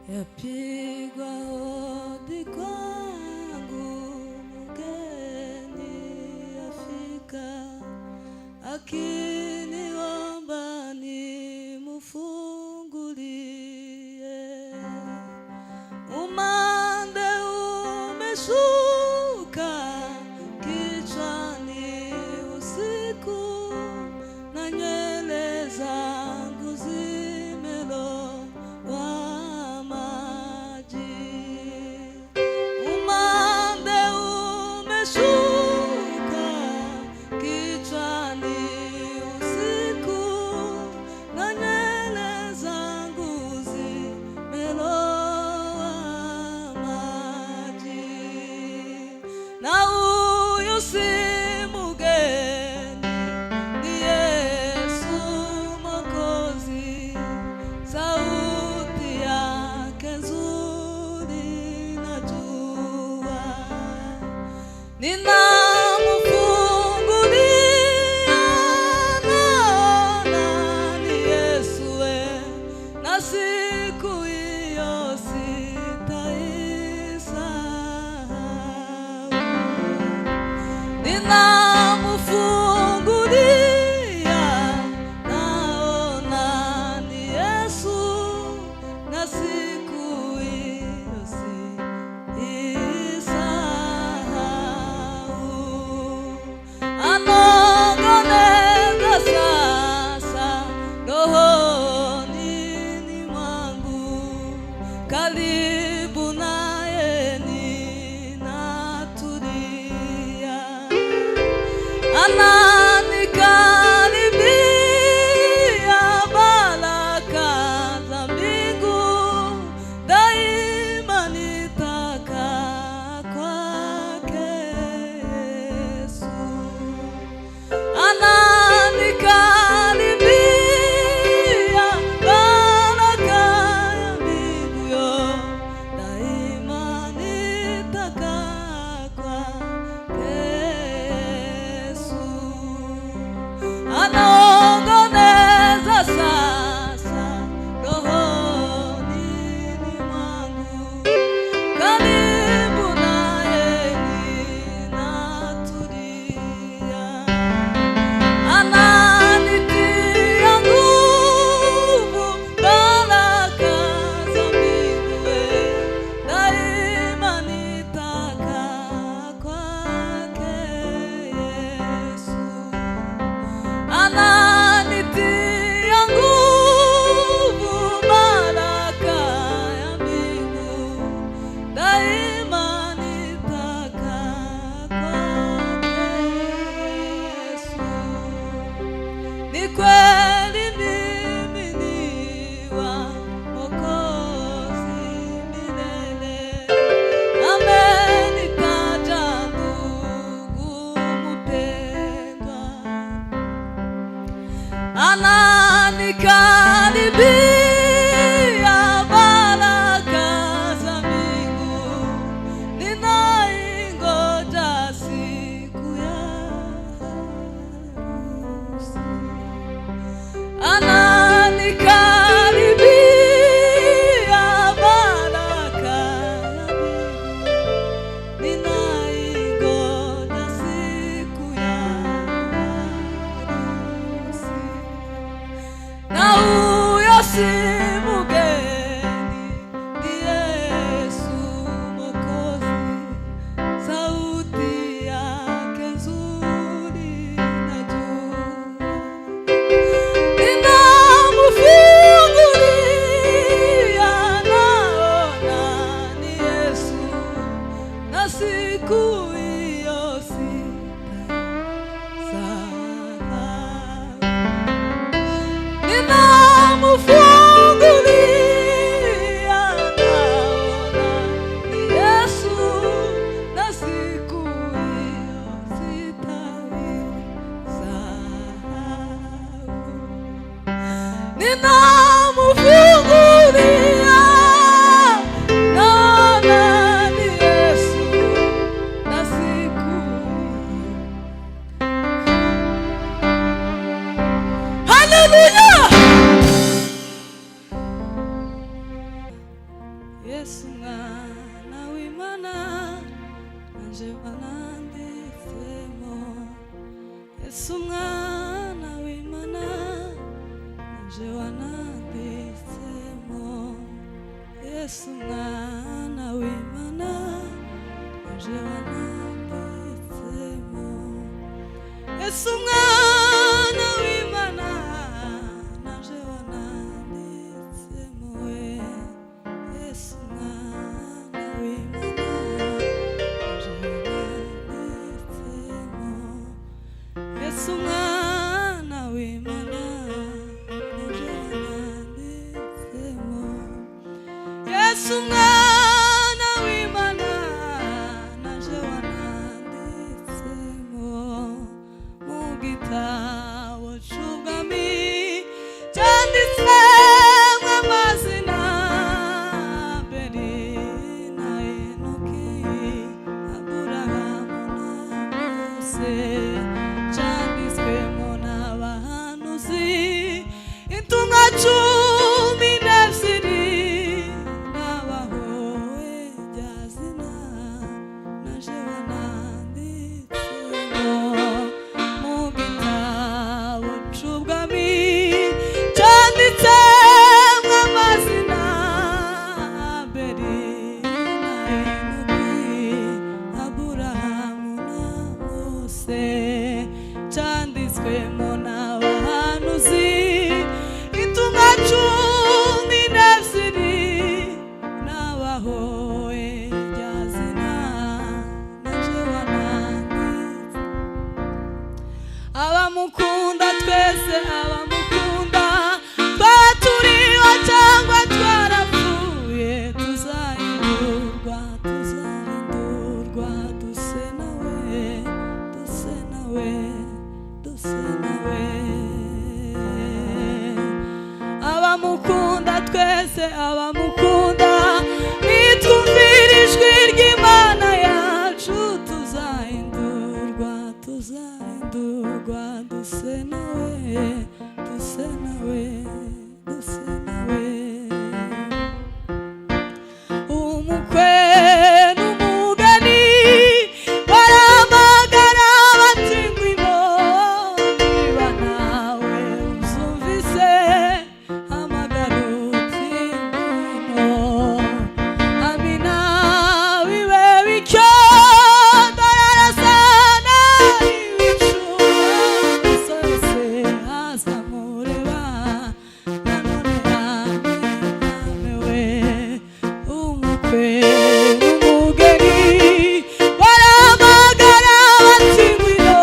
yapigwa hodi kwangu, mgeni afika, akiniomba nimfungulie. Umande umeshuka kichwani usiku, na nywele zangu zimelowa maji. Umande umeshuka kichwani usiku, na nywele zangu zimelowa maji. Na huyu si mgeni, ni Yesu Mwokozi, sauti yake nzuri najua. Ninamfungulia, naona ni Yesu, na siku hiyo sitaisahau. Ninamfungulia, naona ni Yesu, na siku hiyo sitaisahau. Anong'oneza sasa rohoni mwangu, karibu naye ninatulia. Ananikaribia baraka za mbingu, daima nitakaa kwake Yesu. Ananikaribia baraka ya mbingu, Yesu mwana w'Imana nanje wananditsemo. Yesu mwana w'Imana nanje wananditsemo. Yesu mwana w'Imana nanje wananditsemo. Yesu mwana w'Imana nanje wananditsemo. Yesu mwana w'Imana nanje wananditsemo. Yesu mwana w'Imana nanje wananditsemo. Yesu mwana w'Imana nanje wananditsemo. Mu gitabo c'ubwami cyanditsemo amazina Abeli na Enoki, Aburahamu na Mose, cyanditswemo n'abahanuzi intumwa cumi n'ebyiri n'abahowe rya zina naje wananditsemo. Mu gitabo c'ubwami cyanditsemo amazina Abeli na Enoki, Aburahamu na Mose, cyanditswemo n'abahanuzi intumwa cumi n'ebyiri n'abahowe rya zina naje wananditse. Abamukunda twese, abamukunda twaba turiho cyangwa twarapfuye, tuzahindurwa, tuzahindurwa duse nawe, duse nawe, duse nawe. Abamukunda twese, abamukunda nitwumvira ijwi ry'Imana yacu, tuzahindurwa, tuzahindurwa duse nawe, duse nawe, duse nawe. Umukwe n'umugeni baramagara bati ngwino, niba nawe uzumvise hamagara uti ngwino. Amina bibe bityo, dore arasana n'ibicu, amaso yose azamureba, nanone amewe. Umukwe n'umugeni baramagara bati ngwino,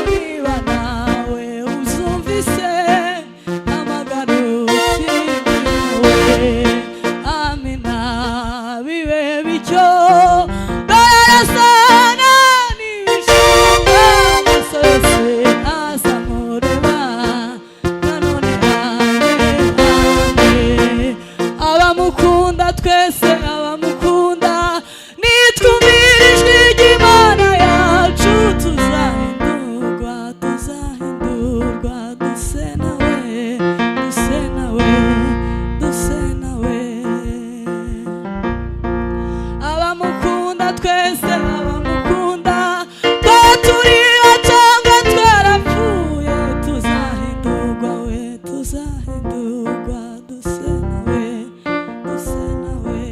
niba nawe uzumvise hamagara uti ngwino. Amina bibe bityo, dore arasana n'ibicu, amaso yose azamureba, nanone amen. Abamukunda twese, abamukunda nitwumvira ijwi ry'Imana yacu, tuzahindurwa, tuzahindurwa duse nawe, duse nawe, duse nawe. Abamukunda twese, abamukunda twaba turiho cyangwa twarapfuye, tuzahindurwa we, tuzahindurwa duse nawe, duse nawe.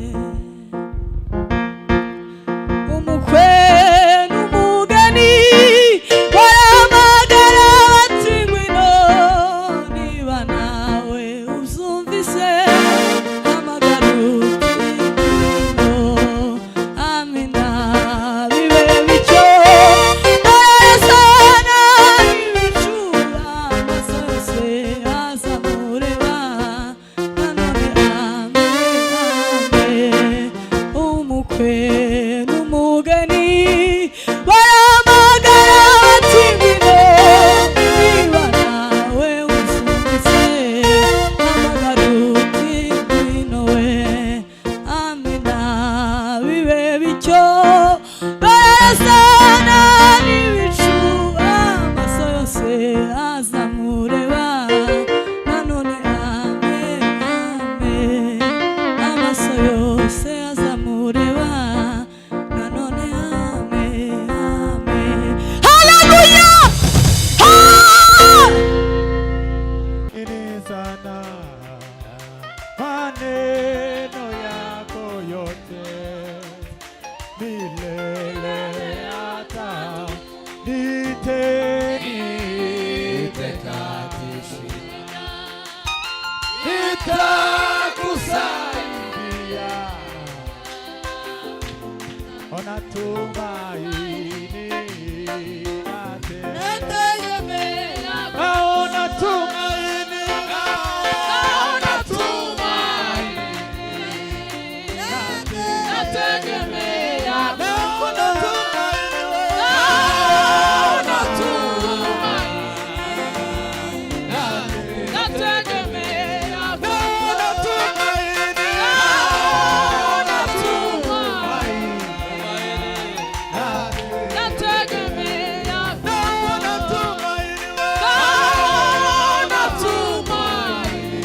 naona tumaini, nategemea naona tumaini, naona tumaini, nategemea naona tumaini, naona tumaini, nategemea naona tumaini, naona tumaini, nategemea naona tumaini. naona tumaini,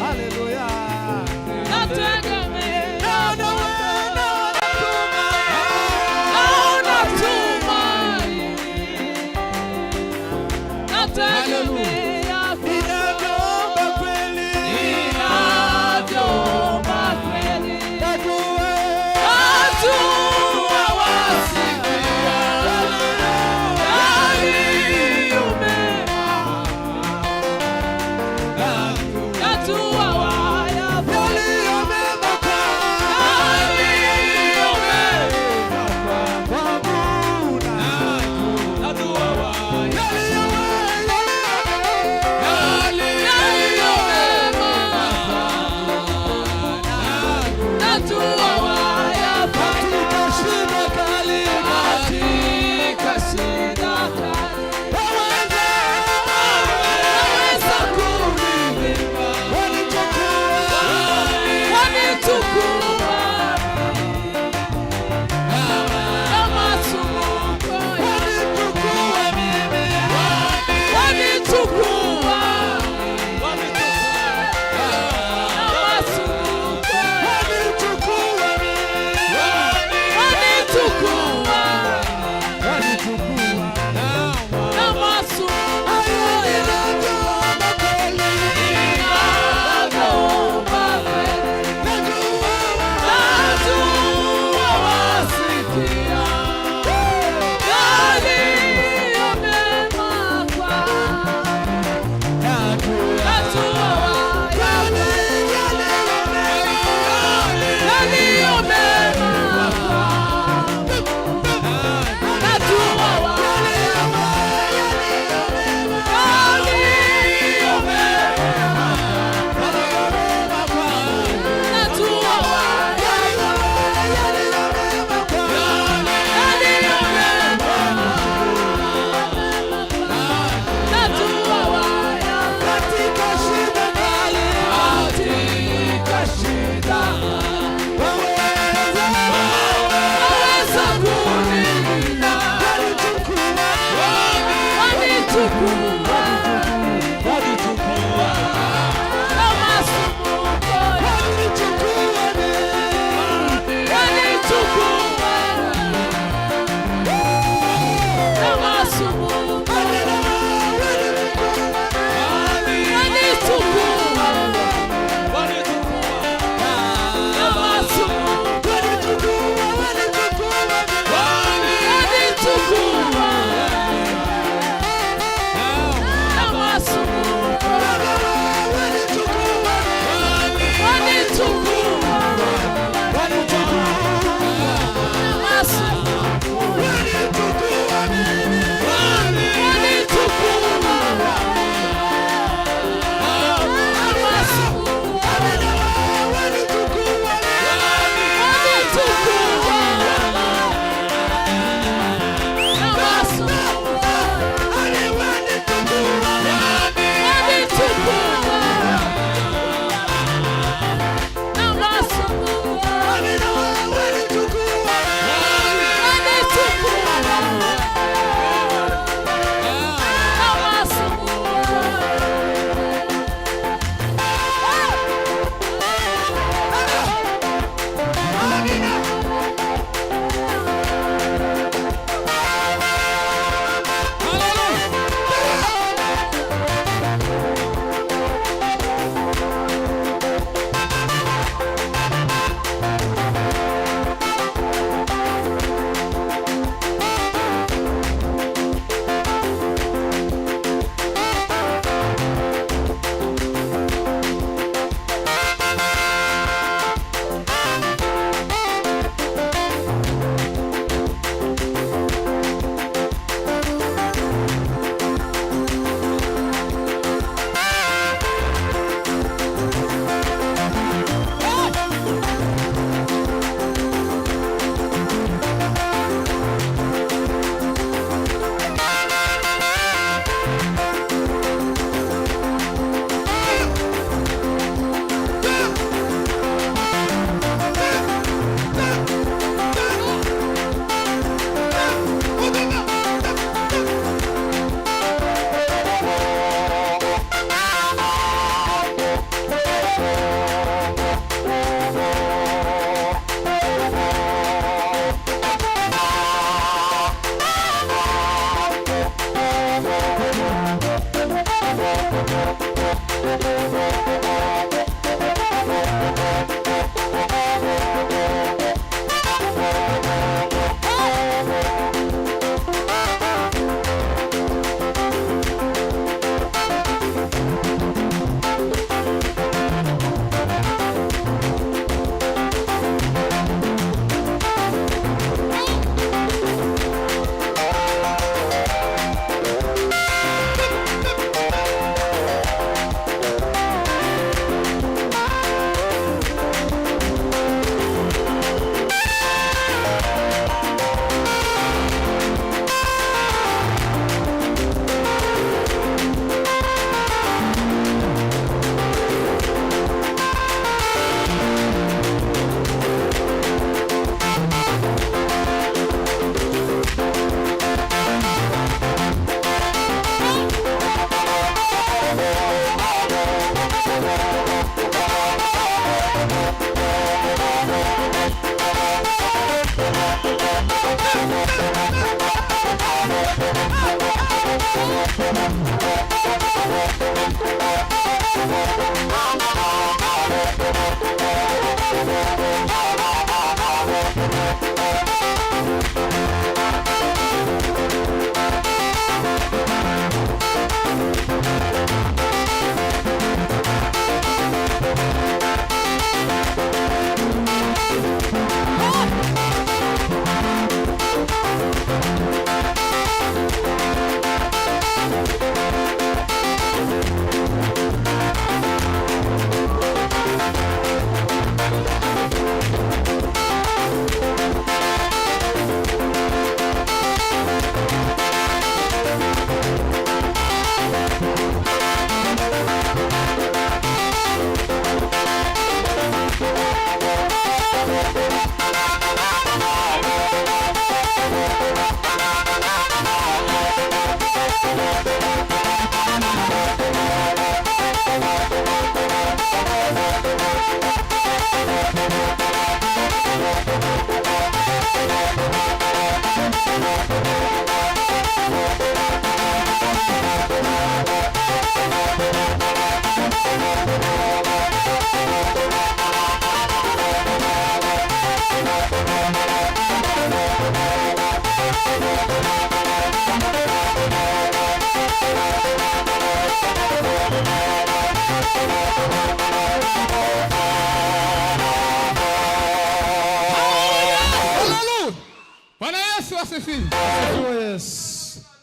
Haleluya. nategemea Naona tumaini. naona tumaini, nategemea Ninaomba kweli, ninavyoomba kweli, najua najua wasikia yaliyo mema, najua wayafanya yaliyo mema yaliyo mema kwangu, najua yaliyo mema, yaliyo mema najua wayafanya katika shida kali, katika shida kali, waweza kunibeba, wanichukua na masumbuko wanichukua na masumbuko wanichukua na masumbuko ninavyoomba kweli, najua wasikia yaliyo mema kwangu, najua yaliyo mema kwangu, najua yaliyo mema najua yaliyo mema najua katika shida kali, katika shida waweza kunilinda, wanichukua na masumbuko wanichukua na masumbuko wanichukua na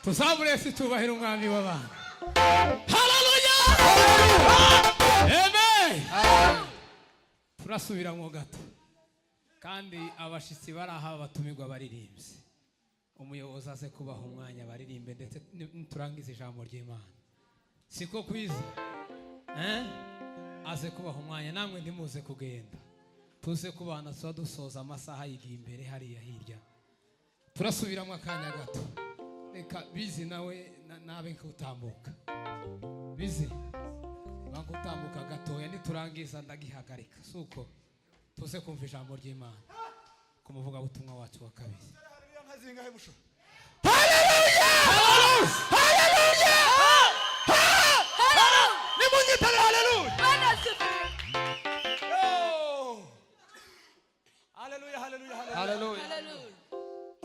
Tuzamure situbahira umwami w'abantu. Haleluya! Amen. Turasubira mu gato. Kandi abashitsi baraha batumirwa baririmbye. Umuyobozi aze kubaha umwanya baririmbe ndetse turangize ijambo ry'Imana. Siko kwiza. Aze kubaha umwanya namwe ndimuze kugenda. Tuze kubana tuba dusoza amasaha yigiye imbere hariya hirya. Turasubira mu akanya gato. Reka bizi nawe nabe nkutambuka. Bizi bangutambuka gatoya niturangiza ndagihagarika. Suko tuze kumva ijambo ry'Imana kumuvuga butumwa wacu wa kabiri. Haleluya! Haleluya! Nimunyitale haleluya! Haleluya, haleluya, haleluya. Hallelujah.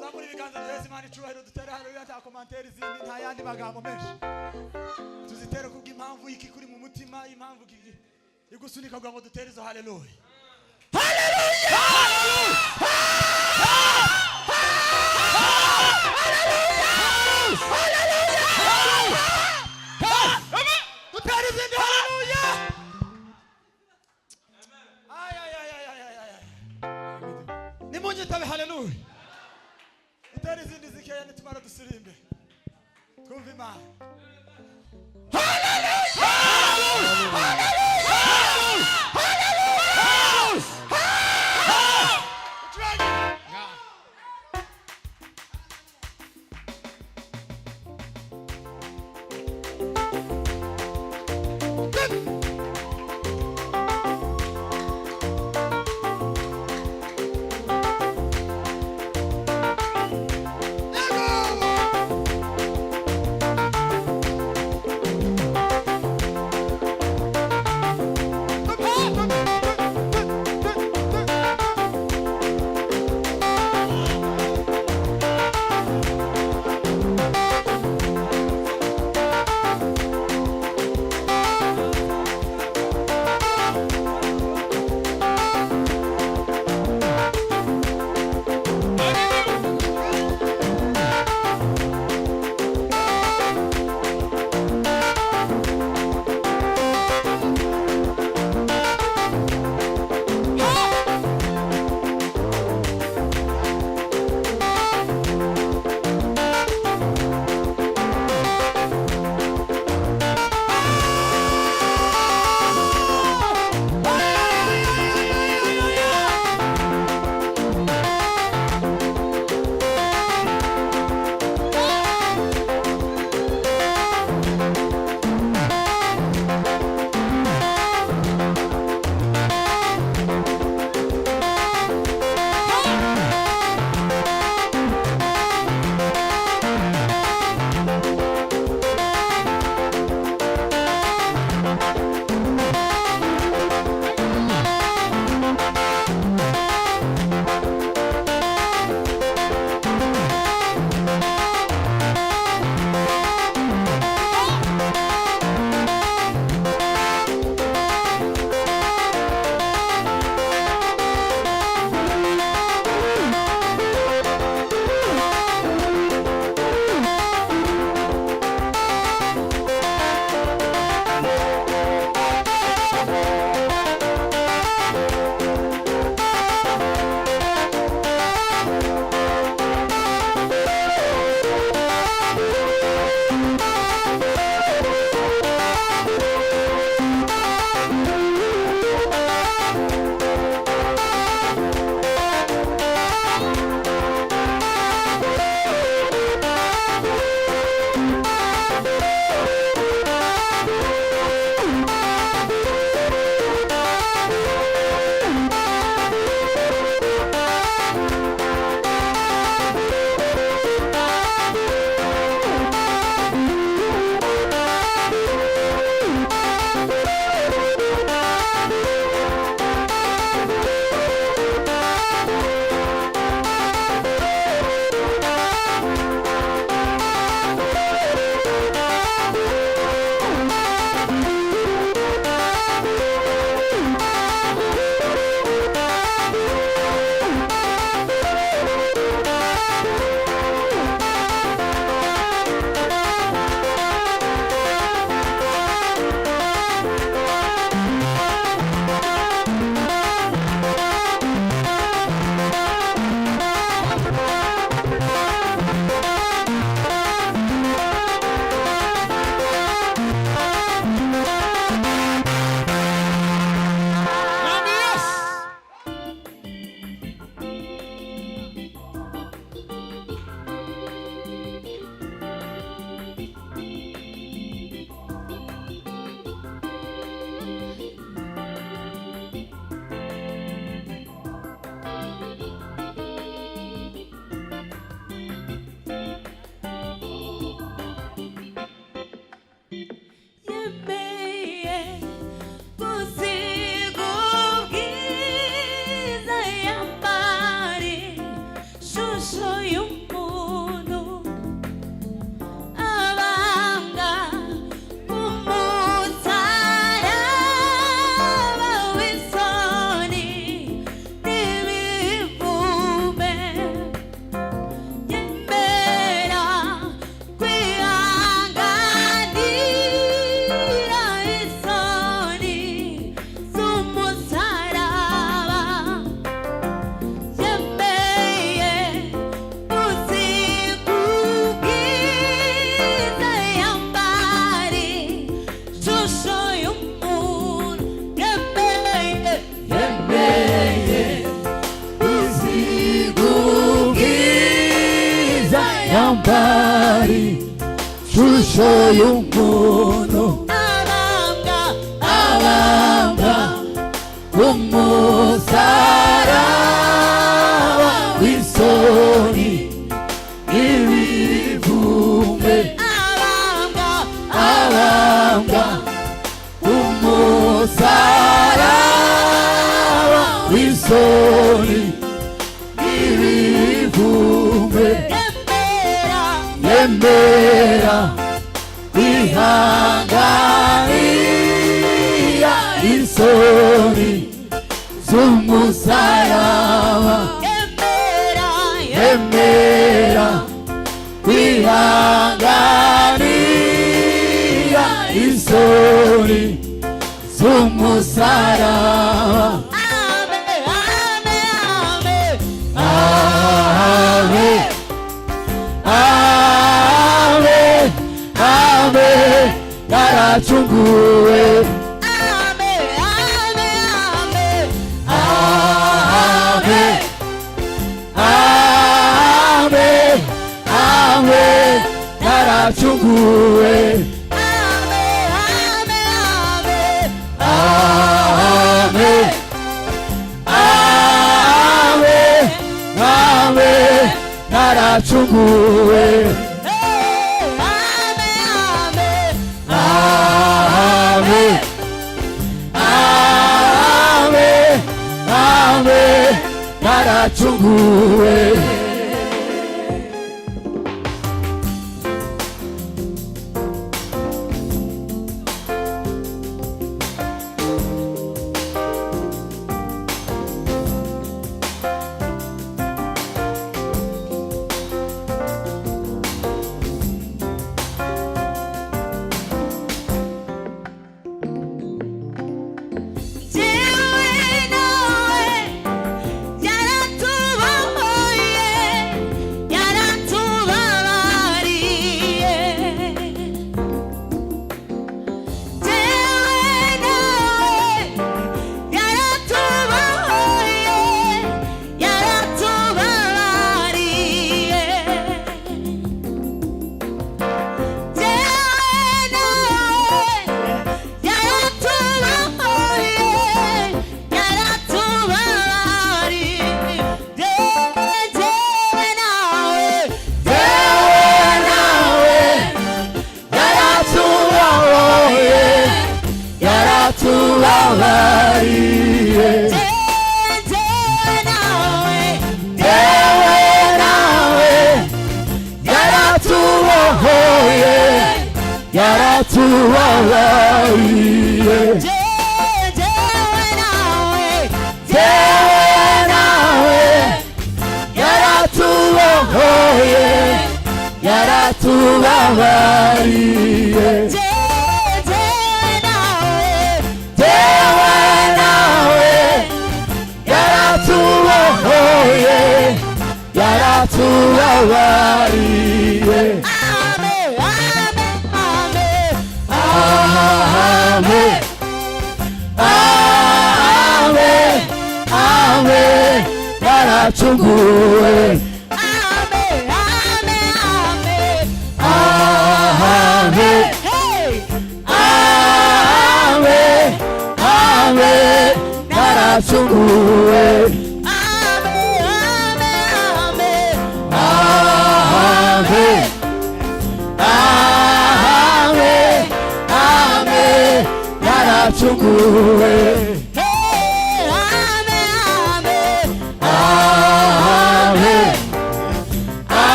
Zamuri biganza byose Imana icubahiro dutere haleluya nta commentaire zindi nta yandi magambo menshi. Tuzitere kubw'impamvu iki kuri mu mutima impamvu igusunika ngo dutere izo haleluya. Haleluya! Dutere izindi haleluya. Nimunyitabe haleluya. Dutere izindi zikeya nitumara dusirimbe. Twumve Imana. Haleluya! Haleluya! yambari shusho y'umuntu abambwa umusaraba w'isoni ibivume abambwa umusaraba w'isoni ibivume yemera kwihanganira isoni z'umusaraba yemera kwihanganira isoni z'umusaraba. Yaracunguwe yaracunguwe yaracunguwe yaracunguwe.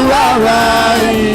wabaye